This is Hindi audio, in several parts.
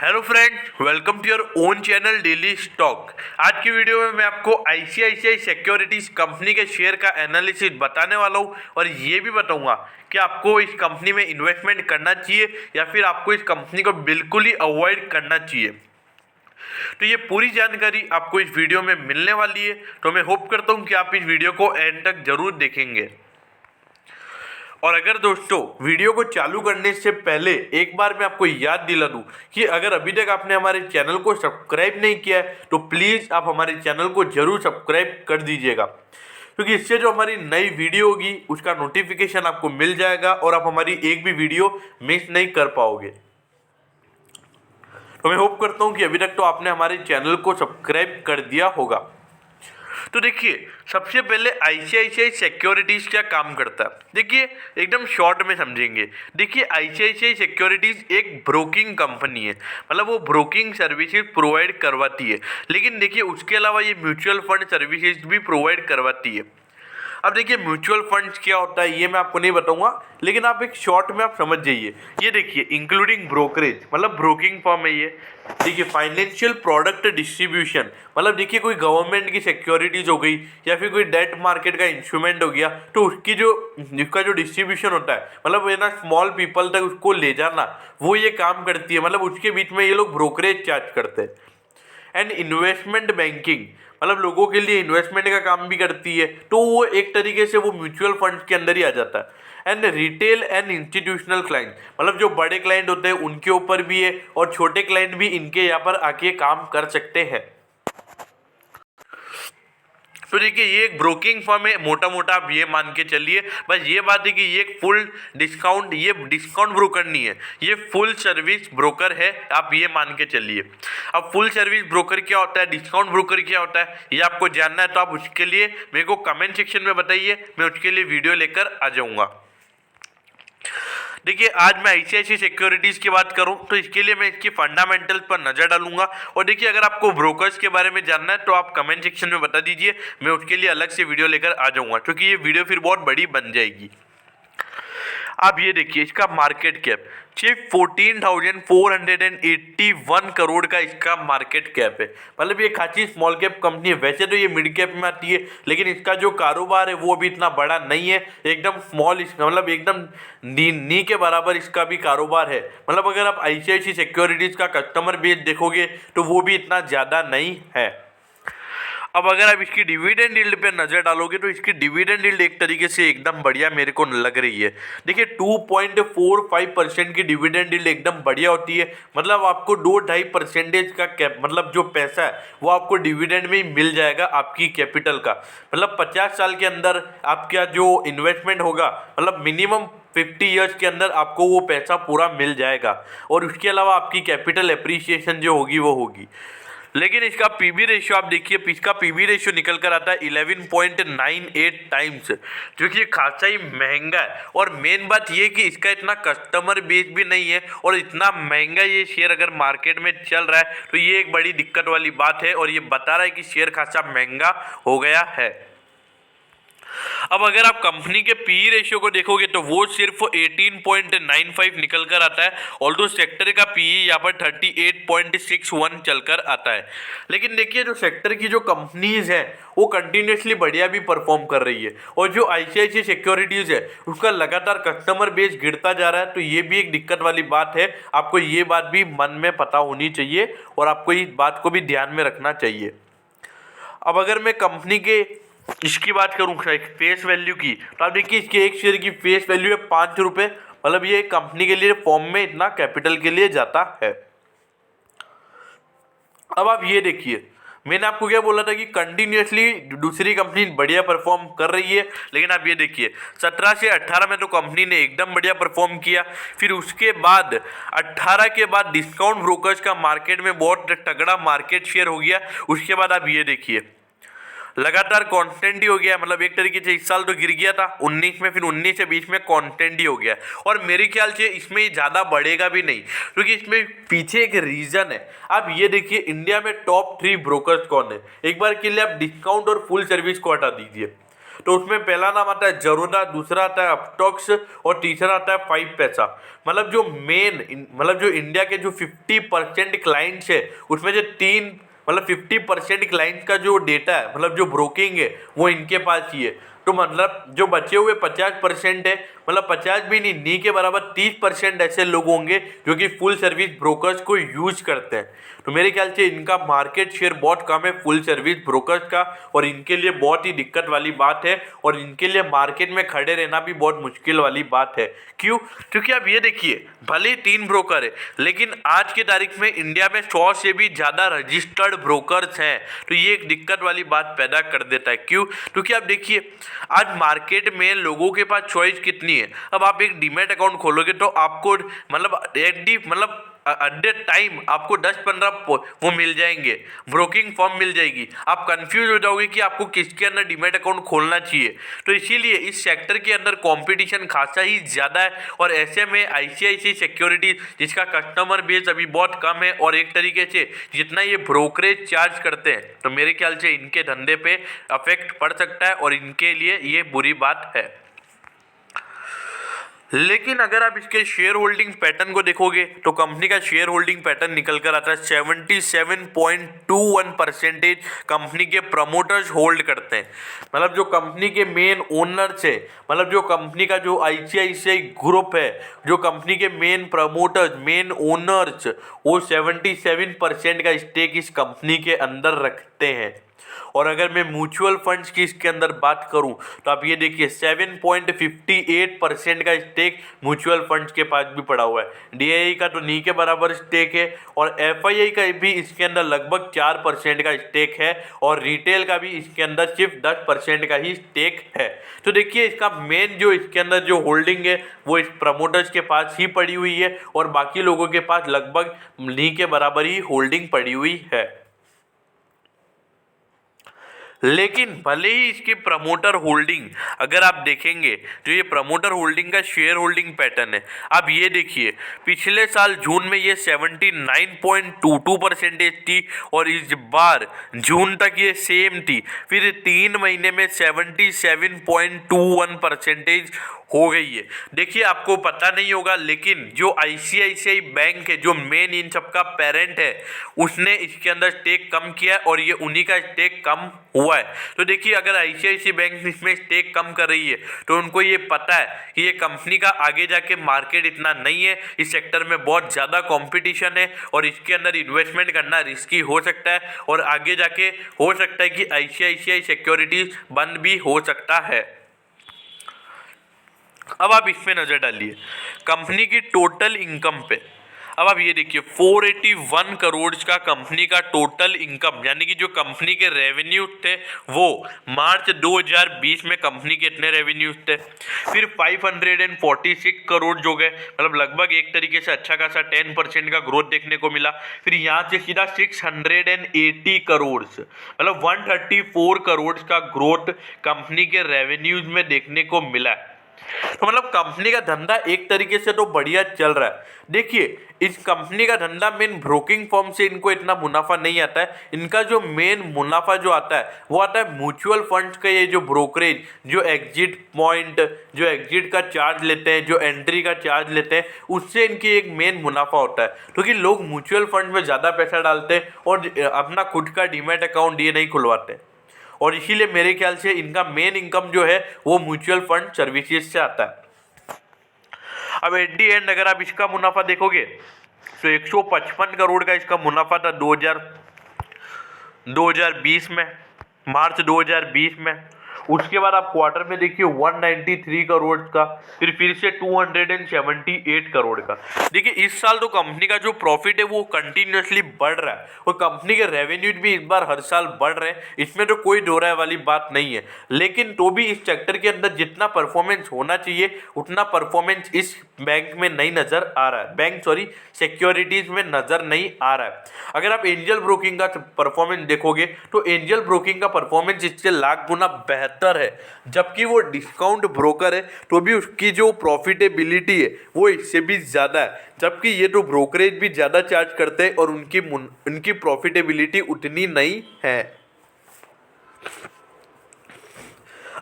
Hello friends, welcome to your own channel daily stock. आज की वीडियो में मैं आपको आईसीआईसीआई सिक्योरिटीज कंपनी के शेयर का एनालिसिस बताने वाला हूँ और ये भी बताऊंगा कि आपको इस कंपनी में इन्वेस्टमेंट करना चाहिए या फिर आपको इस कंपनी को बिल्कुल ही अवॉइड करना चाहिए। तो ये पूरी जानकारी आपको इस वीडियो में मिलने वाली है, तो मैं होप करता हूँ कि आप इस वीडियो को एंड तक जरूर देखेंगे। और अगर दोस्तों वीडियो को चालू करने से पहले एक बार मैं आपको याद दिला दूं कि अगर अभी तक आपने हमारे चैनल को सब्सक्राइब नहीं किया है तो प्लीज़ आप हमारे चैनल को जरूर सब्सक्राइब कर दीजिएगा, क्योंकि इससे जो हमारी नई वीडियो होगी उसका नोटिफिकेशन आपको मिल जाएगा और आप हमारी एक भी वीडियो मिस नहीं कर पाओगे। तो मैं होप करता हूँ कि अभी तक तो आपने हमारे चैनल को सब्सक्राइब कर दिया होगा। तो देखिए, सबसे पहले आईसीआईसीआई सिक्योरिटीज क्या काम करता है, देखिए एकदम शॉर्ट में समझेंगे। देखिए, आईसीआईसीआई सिक्योरिटीज एक ब्रोकिंग कंपनी है, मतलब वो ब्रोकिंग सर्विसेज प्रोवाइड करवाती है। लेकिन देखिए, उसके अलावा ये म्यूचुअल फंड सर्विसेज भी प्रोवाइड करवाती है। अब देखिए, म्यूचुअल फंड्स क्या होता है ये मैं आपको नहीं बताऊंगा, लेकिन आप एक शॉर्ट में आप समझ जाइए। ये देखिए, इंक्लूडिंग ब्रोकरेज, मतलब ब्रोकिंग फर्म है ये। देखिए, फाइनेंशियल प्रोडक्ट डिस्ट्रीब्यूशन, मतलब देखिए कोई गवर्नमेंट की सिक्योरिटीज हो गई या फिर कोई डेट मार्केट का इंस्ट्रूमेंट हो गया, तो उसका जो डिस्ट्रीब्यूशन होता है, मतलब ये ना स्मॉल पीपल तक उसको ले जाना, वो ये काम करती है। मतलब उसके बीच में ये लोग ब्रोकरेज चार्ज करते हैं। एंड इन्वेस्टमेंट बैंकिंग, मतलब लोगों के लिए इन्वेस्टमेंट का काम भी करती है, तो वो एक तरीके से वो म्यूचुअल फंड के अंदर ही आ जाता है। And retail and institutional client, मतलब जो बड़े क्लाइंट होते हैं उनके ऊपर भी है और छोटे क्लाइंट भी इनके यहाँ पर आके काम कर सकते हैं। तो देखिए, ये एक ब्रोकिंग फर्म है, मोटा मोटा आप ये मान के चलिए। बस ये बात है कि ये एक फुल डिस्काउंट, ये डिस्काउंट ब्रोकर नहीं है, ये फुल सर्विस ब्रोकर है, आप ये मान के चलिए। अब फुल सर्विस ब्रोकर क्या होता है, डिस्काउंट ब्रोकर क्या होता है, ये आपको जानना है तो आप उसके लिए मेरे को कमेंट सेक्शन में बताइए, मैं उसके लिए वीडियो लेकर आ जाऊँगा। देखिए, आज मैं आईसीआईसीआई सिक्योरिटीज की बात करूं तो इसके लिए मैं इसकी फंडामेंटल्स पर नजर डालूंगा। और देखिए, अगर आपको ब्रोकर्स के बारे में जानना है तो आप कमेंट सेक्शन में बता दीजिए, मैं उसके लिए अलग से वीडियो लेकर आ जाऊंगा, क्योंकि ये वीडियो फिर बहुत बड़ी बन जाएगी। आप ये देखिए, इसका मार्केट कैप सिर्फ 14,481 करोड़ का इसका मार्केट कैप है। मतलब ये खासी स्मॉल कैप कंपनी है, वैसे तो ये मिड कैप में आती है, लेकिन इसका जो कारोबार है वो भी इतना बड़ा नहीं है, एकदम स्मॉल, मतलब एकदम नी के बराबर इसका भी कारोबार है। मतलब अगर आप आईसीआईसीआई सिक्योरिटीज का कस्टमर बेस देखोगे तो वो भी इतना ज़्यादा नहीं है। अब अगर आप इसकी डिविडेंड यील्ड पे नजर डालोगे तो इसकी डिविडेंड यील्ड एक तरीके से एकदम बढ़िया मेरे को लग रही है। देखिए, 2.45% की डिविडेंड यील्ड एकदम बढ़िया होती है। मतलब आपको 2-2.5% का कैप, मतलब जो पैसा है वो आपको डिविडेंड में ही मिल जाएगा आपकी कैपिटल का। मतलब 50 साल के अंदर आपका जो इन्वेस्टमेंट होगा, मतलब मिनिमम 50 ईयर्स के अंदर आपको वो पैसा पूरा मिल जाएगा। और उसके अलावा आपकी कैपिटल एप्रिसिएशन जो होगी वो होगी। लेकिन इसका पीबी रेशियो आप देखिए, इसका पीबी रेशियो निकल कर आता है 11.98 टाइम्स, जो कि खासा ही महंगा है। और मेन बात ये कि इसका इतना कस्टमर बेस भी नहीं है, और इतना महंगा ये शेयर अगर मार्केट में चल रहा है तो ये एक बड़ी दिक्कत वाली बात है, और ये बता रहा है कि शेयर खासा महंगा हो गया है। अब अगर आप कंपनी के पी रेशियो को देखोगे तो वो सिर्फ 18.95 निकल कर आता है, ऑल्दो सेक्टर का पी यहाँ पर 38.61 चलकर आता है। लेकिन देखिए, जो सेक्टर की जो कंपनीज है वो कंटिन्यूसली बढ़िया भी परफॉर्म कर रही है, और जो आईसीआईसीआई सिक्योरिटीज है उसका लगातार कस्टमर बेस गिरता जा रहा है, तो ये भी एक दिक्कत वाली बात है। आपको ये बात भी मन में पता होनी चाहिए और आपको इस बात को भी ध्यान में रखना चाहिए। अब अगर मैं कंपनी के इसकी बात करूँ फेस वैल्यू की, तो आप देखिए इसके एक शेयर की फेस वैल्यू है 5 रुपये। मतलब ये कंपनी के लिए फॉर्म में इतना कैपिटल के लिए जाता है। अब आप ये देखिए, मैंने आपको क्या बोला था कि कंटिन्यूसली दूसरी कंपनी बढ़िया परफॉर्म कर रही है, लेकिन आप ये देखिए 17 से 18 में तो कंपनी ने एकदम बढ़िया परफॉर्म किया। फिर उसके बाद 18 के बाद डिस्काउंट ब्रोकर्स का मार्केट में बहुत तगड़ा मार्केट शेयर हो गया। उसके बाद आप ये देखिए, लगातार कांस्टेंट ही हो गया। मतलब एक तरीके से इस साल तो गिर गया था 19 में, फिर 19 से 20 में कांस्टेंट ही हो गया। और मेरे ख्याल से इसमें ज़्यादा बढ़ेगा भी नहीं, क्योंकि इसमें पीछे एक रीज़न है। आप ये देखिए, इंडिया में टॉप 3 ब्रोकर्स कौन है, एक बार के लिए आप डिस्काउंट और फुल सर्विस को हटा दीजिए, तो उसमें पहला नाम आता है जरोदा, दूसरा आता है अपस्टॉक्स और तीसरा आता है 5 पैसा। मतलब जो मेन मतलब जो इंडिया के जो 50% क्लाइंट्स है उसमें जो तीन मतलब 50% क्लाइंट्स का जो डेटा है मतलब जो ब्रोकिंग है वो इनके पास ही है। तो मतलब जो बचे हुए 50% है मतलब 50 भी नहीं के बराबर 30% ऐसे लोग होंगे जो कि फुल सर्विस ब्रोकर्स को यूज करते हैं। तो मेरे ख्याल से इनका मार्केट शेयर बहुत कम है फुल सर्विस ब्रोकर्स का, और इनके लिए बहुत ही दिक्कत वाली बात है और इनके लिए मार्केट में खड़े रहना भी बहुत मुश्किल वाली बात है। क्यों? क्योंकि आप ये देखिए, भले ही 3 ब्रोकर है लेकिन आज की तारीख में इंडिया में 100 से भी ज़्यादा रजिस्टर्ड ब्रोकर्स हैं। तो ये एक दिक्कत वाली बात पैदा कर देता है। क्यों? क्योंकि आप देखिए आज मार्केट में लोगों के पास चॉइस कितनी है। अब आप एक डीमैट अकाउंट खोलोगे तो आपको मतलब एट द टाइम आपको 10-15 वो मिल जाएंगे, ब्रोकिंग फॉर्म मिल जाएगी। आप कंफ्यूज हो जाओगे कि आपको किसके अंदर डीमैट अकाउंट खोलना चाहिए। तो इसीलिए इस सेक्टर के अंदर कंपटीशन खासा ही ज़्यादा है, और ऐसे में आईसीआईसीआई सिक्योरिटीज जिसका कस्टमर बेस अभी बहुत कम है और एक तरीके से जितना ये ब्रोकरेज चार्ज करते हैं, तो मेरे ख्याल से इनके धंधे पे अफेक्ट पड़ सकता है और इनके लिए ये बुरी बात है। लेकिन अगर आप इसके शेयर होल्डिंग पैटर्न को देखोगे तो कंपनी का शेयर होल्डिंग पैटर्न निकल कर आता है 77.21% कंपनी के प्रमोटर्स होल्ड करते हैं। मतलब जो कंपनी के मेन ओनर्स है, मतलब जो कंपनी का जो आईसीआईसीआई ग्रुप है, जो कंपनी के मेन प्रमोटर्स मेन ओनर्स वो 77% का स्टेक इस कंपनी के अंदर रखते हैं। और अगर मैं म्यूचुअल फंड्स की इसके अंदर बात करूं तो आप ये देखिए 7.58% का स्टेक म्यूचुअल फंड्स के पास भी पड़ा हुआ है। डीआईआई का तो नी के बराबर स्टेक है और एफआईआई का भी इसके अंदर लगभग 4% का स्टेक है और रिटेल का भी इसके अंदर सिर्फ 10% का ही स्टेक है। तो देखिए इसका मेन जो इसके अंदर जो होल्डिंग है वो इस प्रमोटर्स के पास ही पड़ी हुई है और बाकी लोगों के पास लगभग नी के बराबर ही होल्डिंग पड़ी हुई है। लेकिन भले ही इसकी प्रमोटर होल्डिंग अगर आप देखेंगे जो ये प्रमोटर होल्डिंग का शेयर होल्डिंग पैटर्न है, आप ये देखिए पिछले साल जून में ये 79.22% थी और इस बार जून तक ये सेम थी, फिर 3 महीने में 77.21% हो गई है। देखिए आपको पता नहीं होगा लेकिन जो आईसीआईसीआई बैंक है जो मेन इन सबका पेरेंट है उसने इसके अंदर स्टेक कम किया और ये उन्हीं का स्टेक कम हुआ है। तो देखिए अगर आईसीआईसीआई बैंक इसमें स्टेक कम कर रही है तो उनको ये पता है कि ये कंपनी का आगे जाके मार्केट इतना नहीं है, इस सेक्टर में बहुत ज़्यादा कंपटीशन है और इसके अंदर इन्वेस्टमेंट करना रिस्की हो सकता है और आगे जाके हो सकता है कि आईसीआईसीआई सिक्योरिटीज बंद भी हो सकता है। अब आप इसमें नजर डालिए कंपनी की टोटल इनकम पे। अब आप ये देखिए 481 करोड़ का कंपनी का टोटल इनकम यानी कि जो कंपनी के रेवेन्यू थे वो मार्च 2020 में कंपनी के इतने रेवेन्यूज थे, फिर 546 करोड़ जो गए, मतलब लगभग एक तरीके से अच्छा खासा 10% का ग्रोथ देखने को मिला। फिर यहाँ से सीधा 680 करोड़ मतलब 134 करोड़ का ग्रोथ कंपनी के रेवेन्यूज में देखने को मिला। तो मतलब कंपनी का धंधा एक तरीके से तो बढ़िया चल रहा है। देखिए इस कंपनी का धंधा मेन ब्रोकिंग फर्म से इनको इतना मुनाफा नहीं आता है, इनका जो मेन मुनाफा जो आता है वो आता है म्यूचुअल फंड्स का ये जो ब्रोकरेज, जो एग्जिट पॉइंट, जो एग्जिट का चार्ज लेते हैं, जो एंट्री का चार्ज लेते हैं, उससे इनकी एक मेन मुनाफा होता है। क्योंकि लोग म्यूचुअल फंड में ज़्यादा पैसा डालते हैं और अपना खुद का डीमैट अकाउंट ये नहीं खुलवाते और इसीलिए मेरे ख्याल से इनका मेन इनकम जो है वो म्यूचुअल फंड सर्विसेज से आता है। अब एट दी एंड अगर आप इसका मुनाफा देखोगे तो 155 करोड़ का इसका मुनाफा था 2020 में, मार्च 2020 में। उसके बाद आप क्वार्टर में देखिए 193 करोड़ का, फिर से 278 करोड़ का। देखिए इस साल तो कंपनी का जो प्रॉफिट है वो कंटिन्यूसली बढ़ रहा है और कंपनी के रेवेन्यू भी इस बार हर साल बढ़ रहे हैं, इसमें तो कोई दो राय वाली बात नहीं है। लेकिन तो भी इस सेक्टर के अंदर जितना परफॉर्मेंस होना चाहिए उतना परफॉर्मेंस इस बैंक में नहीं नजर आ रहा है, सिक्योरिटीज में नजर नहीं आ रहा है। अगर आप एंजल ब्रोकिंग का परफॉर्मेंस देखोगे तो एंजल ब्रोकिंग का परफॉर्मेंस इससे लाख गुना बेहतर है, जबकि वो डिस्काउंट ब्रोकर है तो भी उसकी जो प्रॉफिटेबिलिटी है वो इससे भी ज़्यादा है, जबकि ये तो ब्रोकरेज भी ज़्यादा चार्ज करते हैं और उनकी प्रॉफिटेबिलिटी उतनी नहीं है।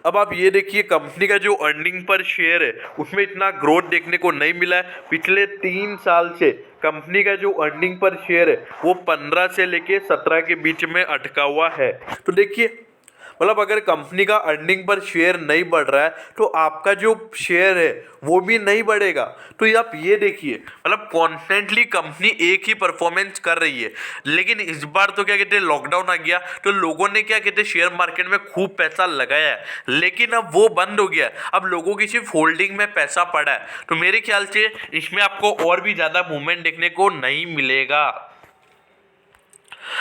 अब आप ये देखिए कंपनी का जो अर्निंग पर शेयर है उसमें इतना ग्रोथ देखने को नहीं मिला है। पिछले 3 साल से कंपनी का जो अर्निंग पर शेयर है वो 15 से लेके 17 के बीच में अटका हुआ है। तो देखिए मतलब अगर कंपनी का अर्निंग पर शेयर नहीं बढ़ रहा है तो आपका जो शेयर है वो भी नहीं बढ़ेगा। तो ये आप ये देखिए मतलब कॉन्स्टेंटली कंपनी एक ही परफॉर्मेंस कर रही है, लेकिन इस बार तो क्या कहते हैं लॉकडाउन आ गया तो लोगों ने क्या कहते हैं शेयर मार्केट में खूब पैसा लगाया है, लेकिन अब वो बंद हो गया। अब लोगों की सिर्फ होल्डिंग में पैसा पड़ा है, तो मेरे ख्याल से इसमें आपको और भी ज़्यादा मूवमेंट देखने को नहीं मिलेगा।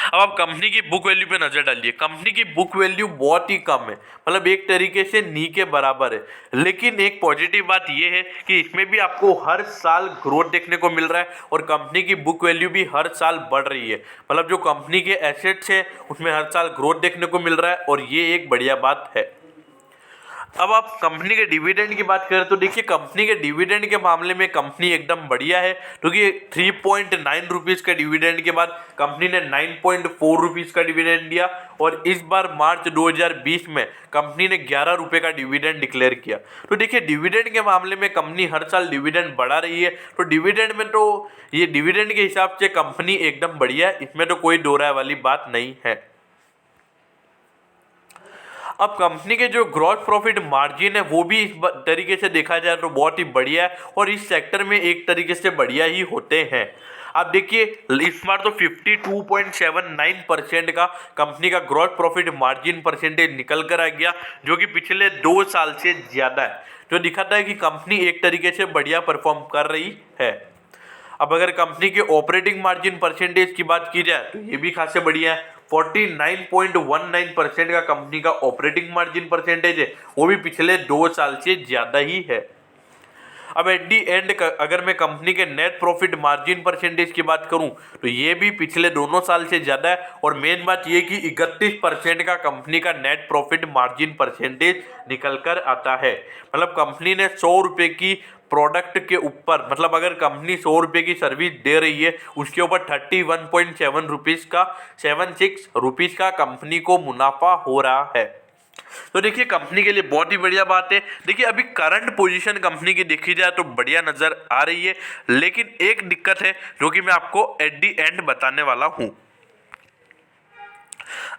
अब आप कंपनी की बुक वैल्यू पे नजर डालिए। कंपनी की बुक वैल्यू बहुत ही कम है, मतलब एक तरीके से नी के बराबर है। लेकिन एक पॉजिटिव बात यह है कि इसमें भी आपको हर साल ग्रोथ देखने को मिल रहा है और कंपनी की बुक वैल्यू भी हर साल बढ़ रही है। मतलब जो कंपनी के एसेट्स है उसमें हर साल ग्रोथ देखने को मिल रहा है और ये एक बढ़िया बात है। अब आप कंपनी के डिविडेंड की बात करें तो देखिए कंपनी के डिविडेंड के मामले में कंपनी एकदम बढ़िया है, क्योंकि 3.9 रुपीज़ का डिविडेंड के बाद कंपनी ने 9.4 रुपीज़ का डिविडेंड दिया और इस बार मार्च 2020 में कंपनी ने 11 रुपये का डिविडेंड डिक्लेयर किया। तो देखिए डिविडेंड के मामले में कंपनी हर साल डिविडेंड बढ़ा रही है, तो डिविडेंड में तो ये डिविडेंड के हिसाब से कंपनी एकदम बढ़िया है, इसमें तो कोई दो राय वाली बात नहीं है। अब कंपनी के जो ग्रॉस प्रॉफिट मार्जिन है वो भी इस तरीके से देखा जाए तो बहुत ही बढ़िया है और इस सेक्टर में एक तरीके से बढ़िया ही होते हैं। आप देखिए इस बार तो 52.79% का कंपनी का ग्रॉस प्रॉफिट मार्जिन परसेंटेज निकल कर आ गया, जो कि पिछले 2 साल से ज़्यादा है, जो दिखाता है कि कंपनी एक तरीके से बढ़िया परफॉर्म कर रही है। अब अगर कंपनी के ऑपरेटिंग मार्जिन परसेंटेज की बात की जाए तो ये भी खासे बढ़िया है। 49.19% का कंपनी का ऑपरेटिंग मार्जिन परसेंटेज है, वो भी पिछले 2 साल से ज़्यादा ही है। अब एट दी एंड अगर मैं कंपनी के नेट प्रॉफिट मार्जिन परसेंटेज की बात करूं तो ये भी पिछले दोनों साल से ज़्यादा है और मेन बात ये कि 31% का कंपनी का नेट प्रॉफिट मार्जिन परसेंटेज निकल कर आता है। मतलब कंपनी ने 100 रुपये की प्रोडक्ट के ऊपर, मतलब अगर कंपनी 100 रुपये की सर्विस दे रही है उसके ऊपर 31.7 रुपीज़ का 76 रुपीज़ का कंपनी को मुनाफा हो रहा है। तो देखिए कंपनी के लिए बहुत ही बढ़िया बात है। देखिए अभी करंट पोजीशन कंपनी की देखी जाए तो बढ़िया नजर आ रही है, लेकिन एक दिक्कत है जो कि मैं आपको एट दी एंड बताने वाला हूं।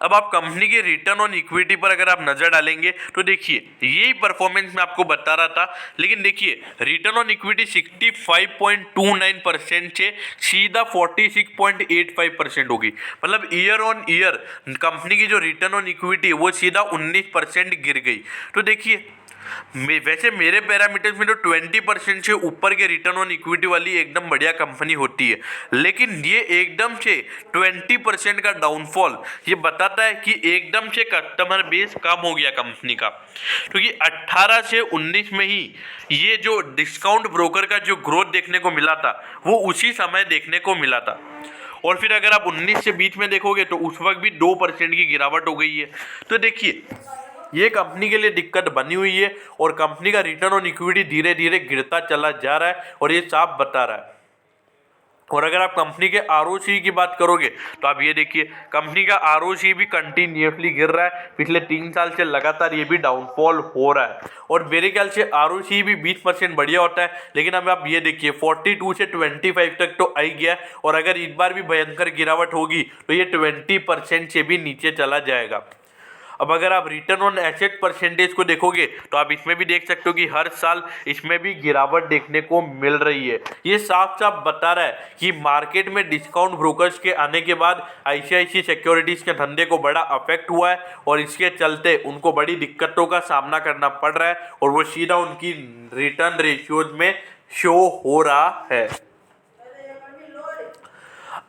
अब आप कंपनी के रिटर्न ऑन इक्विटी पर अगर आप नजर डालेंगे तो देखिए यही परफॉर्मेंस मैं आपको बता रहा था, लेकिन देखिए रिटर्न ऑन इक्विटी 65.29% से सीधा 46.85% होगी। मतलब ईयर ऑन ईयर कंपनी की जो रिटर्न ऑन इक्विटी है वो सीधा 19% गिर गई। तो देखिए वैसे मेरे पैरामीटर्स में तो 20% से ऊपर के रिटर्न ऑन इक्विटी वाली एकदम बढ़िया कंपनी होती है, लेकिन ये एकदम से 20% का डाउनफॉल ये बताता है कि एकदम से कस्टमर बेस कम हो गया कंपनी का, क्योंकि 18 से 19 में ही ये जो डिस्काउंट ब्रोकर का जो ग्रोथ देखने को मिला था वो उसी समय देखने को मिला था। और फिर अगर आप 19 से बीच में देखोगे तो उस वक्त भी 2% की गिरावट हो गई है। तो देखिए ये कंपनी के लिए दिक्कत बनी हुई है और कंपनी का रिटर्न ऑन इक्विटी धीरे धीरे गिरता चला जा रहा है और ये साफ बता रहा है। और अगर आप कंपनी के आरओसी की बात करोगे तो आप ये देखिए कंपनी का आरओसी भी कंटिन्यूसली गिर रहा है। पिछले 3 साल से लगातार ये भी डाउनफॉल हो रहा है और मेरे ख्याल से आरओसी भी 20% बढ़िया होता है, लेकिन अब आप ये देखिए 42 से 25 तक तो आई गया और अगर इस बार भी भयंकर गिरावट होगी तो ये 20% से भी नीचे चला जाएगा। अब अगर आप रिटर्न ऑन एसेट परसेंटेज को देखोगे तो आप इसमें भी देख सकते हो कि हर साल इसमें भी गिरावट देखने को मिल रही है। ये साफ साफ बता रहा है कि मार्केट में डिस्काउंट ब्रोकर्स के आने के बाद आईसीआईसीआई सिक्योरिटीज़ के धंधे को बड़ा अफेक्ट हुआ है और इसके चलते उनको बड़ी दिक्कतों का सामना करना पड़ रहा है और वो सीधा उनकी रिटर्न रेशियोज में शो हो रहा है।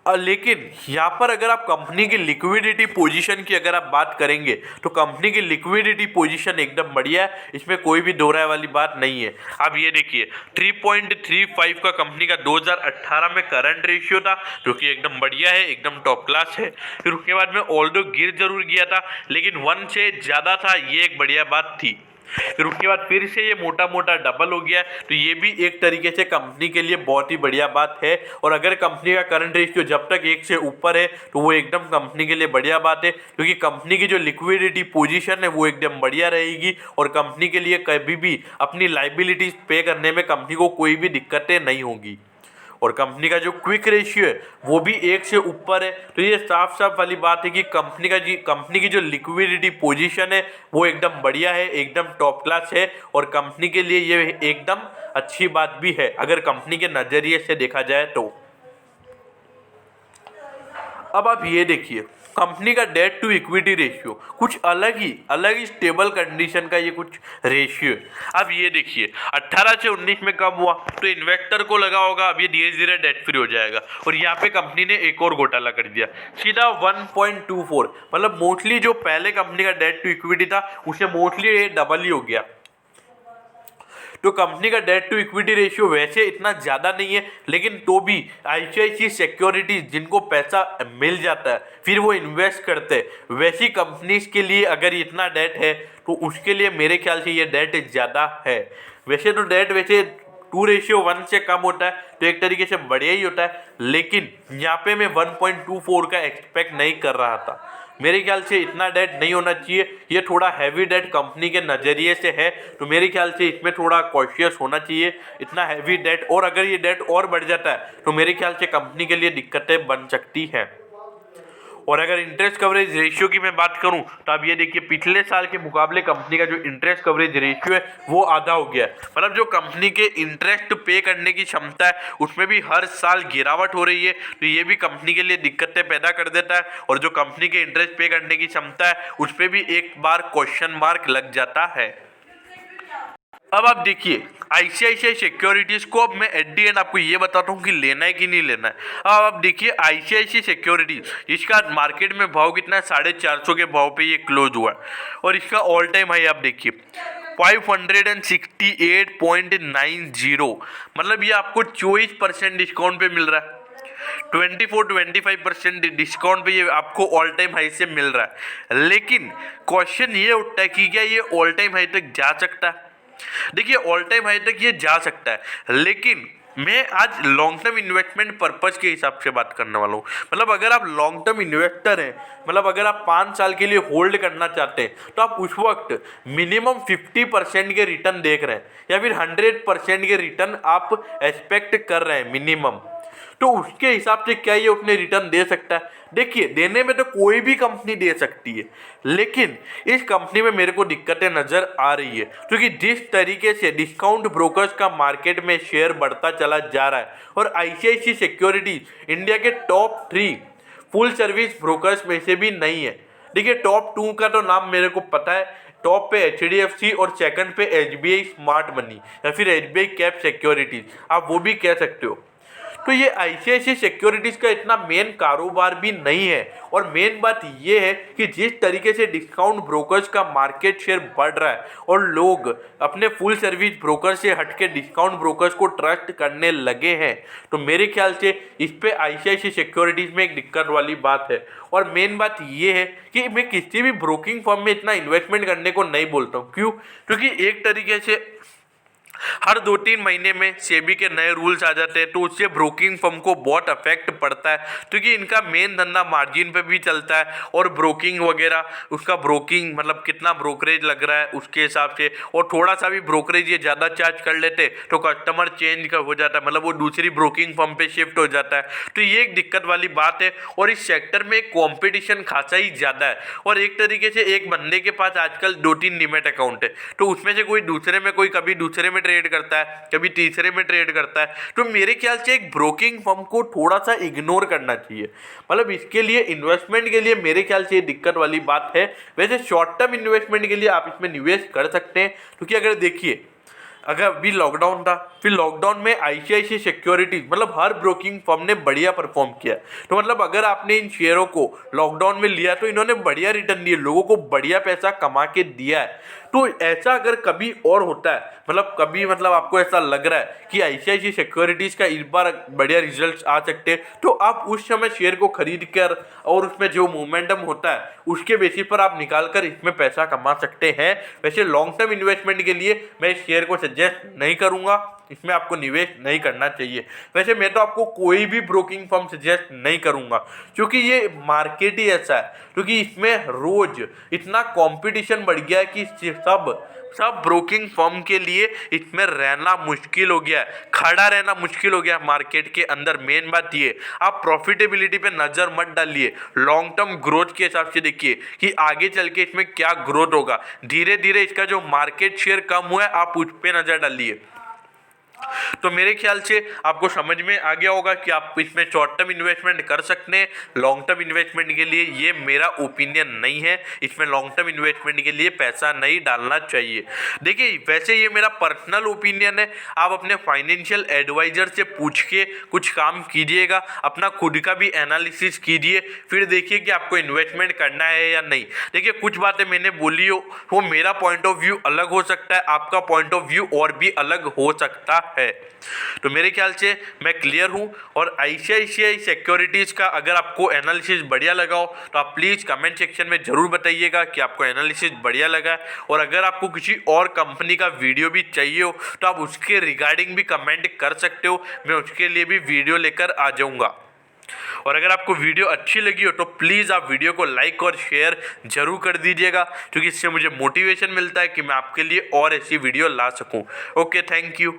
लेकिन यहाँ पर अगर आप कंपनी की लिक्विडिटी पोजीशन की अगर आप बात करेंगे तो कंपनी की लिक्विडिटी पोजीशन एकदम बढ़िया है, इसमें कोई भी दो राय वाली बात नहीं है। आप ये देखिए 3.35 का कंपनी का 2018 में करंट रेशियो था जो कि एकदम बढ़िया है, एकदम टॉप क्लास है। फिर उसके बाद में ऑल्दो गिर जरूर गया था लेकिन 1 से ज़्यादा था, ये एक बढ़िया बात थी। फिर उसके बाद फिर से ये मोटा मोटा डबल हो गया, तो ये भी एक तरीके से कंपनी के लिए बहुत ही बढ़िया बात है। और अगर कंपनी का करंट रेशियो जब तक 1 से ऊपर है तो वो एकदम कंपनी के लिए बढ़िया बात है, क्योंकि कंपनी की जो लिक्विडिटी पोजीशन है वो एकदम बढ़िया रहेगी और कंपनी के लिए कभी भी अपनी लाइबिलिटीज पे करने में कंपनी को कोई भी दिक्कतें नहीं होगी। और कंपनी का जो क्विक रेशियो है वो भी 1 से ऊपर है, तो ये साफ साफ वाली बात है कि कंपनी की जो लिक्विडिटी पोजीशन है वो एकदम बढ़िया है, एकदम टॉप क्लास है। और कंपनी के लिए ये एकदम अच्छी बात भी है अगर कंपनी के नज़रिए से देखा जाए तो। अब आप ये देखिए, कंपनी का डेट टू इक्विटी रेशियो कुछ अलग ही स्टेबल कंडीशन का ये कुछ रेशियो है। अब ये देखिए 18 से 19 में कब हुआ, तो इन्वेस्टर को लगा होगा अब ये धीरे धीरे डेट फ्री हो जाएगा, और यहाँ पे कंपनी ने एक और घोटाला कर दिया, सीधा 1.24, मतलब मोस्टली जो पहले कंपनी का डेट टू इक्विटी था उसे मोस्टली ये डबल ही हो गया। तो कंपनी का डेट टू इक्विटी रेशियो वैसे इतना ज़्यादा नहीं है, लेकिन तो भी आईसीआईसीआई सिक्योरिटीज जिनको पैसा मिल जाता है फिर वो इन्वेस्ट करते हैं, वैसी कंपनीज के लिए अगर इतना डेट है तो उसके लिए मेरे ख्याल से ये डेट ज़्यादा है। वैसे तो डेट वैसे 2:1 से कम होता है तो एक तरीके से बढ़िया ही होता है, लेकिन यहाँ पे मैं 1.24 का एक्सपेक्ट नहीं कर रहा था। मेरे ख्याल से इतना डेट नहीं होना चाहिए, ये थोड़ा हैवी डेट कंपनी के नज़रिए से है, तो मेरे ख्याल से इसमें थोड़ा कॉशियस होना चाहिए इतना हैवी डेट। और अगर ये डेट और बढ़ जाता है तो मेरे ख्याल से कंपनी के लिए दिक्कतें बन सकती हैं। और अगर इंटरेस्ट कवरेज रेशियो की मैं बात करूं तो आप ये देखिए पिछले साल के मुकाबले कंपनी का जो इंटरेस्ट कवरेज रेशियो है वो आधा हो गया है, मतलब जो कंपनी के इंटरेस्ट पे करने की क्षमता है उसमें भी हर साल गिरावट हो रही है, तो ये भी कंपनी के लिए दिक्कतें पैदा कर देता है। और जो कंपनी के इंटरेस्ट पे करने की क्षमता है उस पर भी एक बार क्वेश्चन मार्क लग जाता है। अब आप देखिए आईसीआईसीआई सिक्योरिटीज को, अब मैं एट दी एंड आपको ये बताता हूँ कि लेना है कि नहीं लेना है। अब आप देखिए आईसीआईसीआई सिक्योरिटीज, इसका मार्केट में भाव कितना है, 450 के भाव पे ये क्लोज हुआ है, और इसका ऑल टाइम हाई आप देखिए 568.90, मतलब ये आपको 24% डिस्काउंट पे मिल रहा है, 24-25% डिस्काउंट पे ये आपको ऑल टाइम हाई से मिल रहा है। लेकिन क्वेश्चन ये उठता है कि क्या ये ऑल टाइम हाई तक जा सकता है। देखिए ऑल टाइम हाई तक ये जा सकता है, लेकिन मैं आज लॉन्ग टर्म इन्वेस्टमेंट पर्पज के हिसाब से बात करने वाला हूँ। मतलब अगर आप लॉन्ग टर्म इन्वेस्टर हैं, मतलब अगर आप 5 साल के लिए होल्ड करना चाहते हैं तो आप उस वक्त मिनिमम 50% के रिटर्न देख रहे हैं या फिर 100% के रिटर्न आप एक्सपेक्ट कर रहे हैं मिनिमम, तो उसके हिसाब से क्या ये उतने रिटर्न दे सकता है। देखिए देने में तो कोई भी कंपनी दे सकती है, लेकिन इस कंपनी में मेरे को दिक्कतें नज़र आ रही है, क्योंकि जिस तरीके से डिस्काउंट ब्रोकर्स का मार्केट में शेयर बढ़ता चला जा रहा है और आईसीआईसीआई सिक्योरिटीज इंडिया के टॉप 3 फुल सर्विस ब्रोकर्स में से भी नहीं है। देखिए टॉप 2 का तो नाम मेरे को पता है, टॉप पे एचडीएफसी और सेकंड पे एसबीआई स्मार्ट मनी या फिर एसबीआई कैप सिक्योरिटीज, आप वो भी कह सकते हो। तो ये आईसीआईसीआई सिक्योरिटीज का इतना मेन कारोबार भी नहीं है। और मेन बात ये है कि जिस तरीके से डिस्काउंट ब्रोकर्स का मार्केट शेयर बढ़ रहा है और लोग अपने फुल सर्विस ब्रोकर से हटके डिस्काउंट ब्रोकर्स को ट्रस्ट करने लगे हैं, तो मेरे ख्याल से इस पे आईसीआईसीआई सिक्योरिटीज में एक दिक्कत वाली बात है। और मेन बात ये है कि मैं किसी भी ब्रोकिंग फर्म में इतना इन्वेस्टमेंट करने को नहीं बोलता हूँ। क्यों? क्योंकि एक तरीके से हर 2-3 महीने में सेबी के नए रूल्स आ जाते हैं, तो उससे ब्रोकिंग फर्म को बहुत अफेक्ट पड़ता है, क्योंकि इनका मेन धंधा मार्जिन पे भी चलता है और ब्रोकिंग वगैरह, उसका ब्रोकिंग मतलब कितना ब्रोकरेज लग रहा है उसके हिसाब से, और थोड़ा सा भी ब्रोकरेज ये ज़्यादा चार्ज कर लेते तो कस्टमर चेंज का हो जाता है, मतलब वो दूसरी ब्रोकिंग फर्म पे शिफ्ट हो जाता है। तो ये एक दिक्कत वाली बात है, और इस सेक्टर में कॉम्पिटिशन खासा ही ज़्यादा है। और एक तरीके से एक बंदे के पास आजकल 2-3 डीमैट अकाउंट है, तो उसमें से कोई दूसरे में, कोई कभी दूसरे में ट्रेड करता है, कभी तीसरे में ट्रेड करता है। तो मेरे ख्याल से एक ब्रोकिंग फर्म को थोड़ा सा इग्नोर करना चाहिए। मतलब इसके लिए इन्वेस्टमेंट के लिए मेरे ख्याल से ये दिक्कत वाली बात है। वैसे शॉर्ट टर्म इन्वेस्टमेंट के लिए आप इसमें निवेश कर सकते हैं, क्योंकि अगर देखिए अगर अभी लॉकडाउन था, फिर लॉकडाउन में आईसीआईसीआई सिक्योरिटीज मतलब हर ब्रोकिंग फर्म ने बढ़िया परफॉर्म किया। तो मतलब अगर आपने इन शेयरों को लॉकडाउन में लिया तो इन्होंने बढ़िया रिटर्न दिए, लोगों को बढ़िया पैसा कमा के दिया है। तो ऐसा अगर कभी और होता है, मतलब कभी मतलब आपको ऐसा लग रहा है कि ICICI सिक्योरिटीज़ का इस बार बढ़िया रिजल्ट्स आ सकते हैं, तो आप उस समय शेयर को खरीद कर और उसमें जो मोमेंटम होता है उसके बेसिस पर आप निकाल कर इसमें पैसा कमा सकते हैं। वैसे लॉन्ग टर्म इन्वेस्टमेंट के लिए मैं इस शेयर को सजेस्ट नहीं करूंगा, इसमें आपको निवेश नहीं करना चाहिए। वैसे मैं तो आपको कोई भी ब्रोकिंग फर्म सजेस्ट नहीं करूंगा, क्योंकि ये मार्केट ही ऐसा है, क्योंकि इसमें रोज इतना कंपटीशन बढ़ गया है कि सब ब्रोकिंग फर्म के लिए इसमें रहना मुश्किल हो गया है, खड़ा रहना मुश्किल हो गया है मार्केट के अंदर। मेन बात ये, आप प्रॉफिटेबिलिटी पे नजर मत डालिए, लॉन्ग टर्म ग्रोथ के हिसाब से देखिए कि आगे चल के इसमें क्या ग्रोथ होगा। धीरे धीरे इसका जो मार्केट शेयर कम हुआ है आप उस पर नजर डालिए। तो मेरे ख्याल से आपको समझ में आ गया होगा कि आप इसमें शॉर्ट टर्म इन्वेस्टमेंट कर सकते हैं। लॉन्ग टर्म इन्वेस्टमेंट के लिए ये मेरा ओपिनियन नहीं है, इसमें लॉन्ग टर्म इन्वेस्टमेंट के लिए पैसा नहीं डालना चाहिए। देखिए वैसे ये मेरा पर्सनल ओपिनियन है, आप अपने फाइनेंशियल एडवाइजर से पूछ के कुछ काम कीजिएगा, अपना खुद का भी एनालिसिस कीजिए, फिर देखिए कि आपको इन्वेस्टमेंट करना है या नहीं। देखिए कुछ बातें मैंने बोली हो वो मेरा पॉइंट ऑफ व्यू अलग हो सकता है, आपका पॉइंट ऑफ व्यू और भी अलग हो सकता है। तो मेरे ख्याल से मैं क्लियर हूं। और ICICI सिक्योरिटीज़ का अगर आपको एनालिसिस बढ़िया लगा हो तो आप प्लीज़ कमेंट सेक्शन में ज़रूर बताइएगा कि आपको एनालिसिस बढ़िया लगा है। और अगर आपको किसी और कंपनी का वीडियो भी चाहिए हो तो आप उसके रिगार्डिंग भी कमेंट कर सकते हो, मैं उसके लिए भी वीडियो लेकर आ जाऊँगा। और अगर आपको वीडियो अच्छी लगी हो तो प्लीज़ आप वीडियो को लाइक और शेयर जरूर कर दीजिएगा, क्योंकि इससे मुझे मोटिवेशन मिलता है कि मैं आपके लिए और ऐसी वीडियो ला सकूं। Okay, thank you.